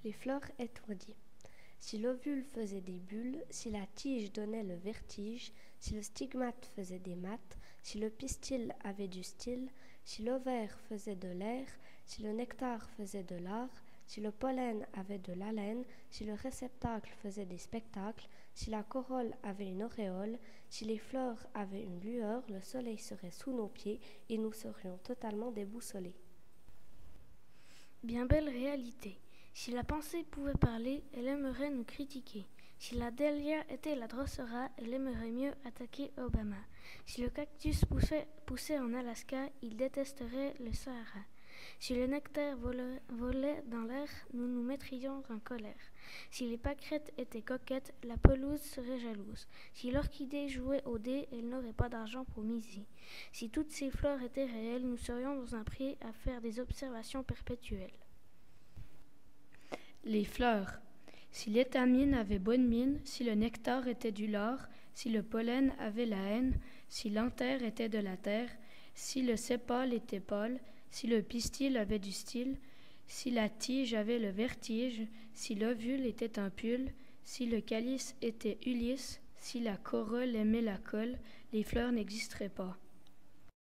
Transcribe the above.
Les fleurs étourdies. Si l'ovule faisait des bulles, si la tige donnait le vertige, si le stigmate faisait des maths, si le pistil avait du style, si l'ovaire faisait de l'air, si le nectar faisait de l'art, si le pollen avait de l'haleine, si le réceptacle faisait des spectacles, si la corolle avait une auréole, si les fleurs avaient une lueur, le soleil serait sous nos pieds et nous serions totalement déboussolés. Bien belle réalité. Si la pensée pouvait parler, elle aimerait nous critiquer. Si la dahlia était la drossera, elle aimerait mieux attaquer Obama. Si le cactus poussait en Alaska, il détesterait le Sahara. Si le nectar volait dans l'air, nous nous mettrions en colère. Si les pâquerettes étaient coquettes, la pelouse serait jalouse. Si l'orchidée jouait au dé, elle n'aurait pas d'argent pour miser. Si toutes ces fleurs étaient réelles, nous serions dans un pré à faire des observations perpétuelles. Les fleurs. Si l'étamine avait bonne mine, si le nectar était du lard, si le pollen avait la haine, si l'anther était de la terre, si le sépale était pâle, si le pistil avait du style, si la tige avait le vertige, si l'ovule était un pull, si le calice était Ulysse, si la corolle aimait la colle, les fleurs n'existeraient pas.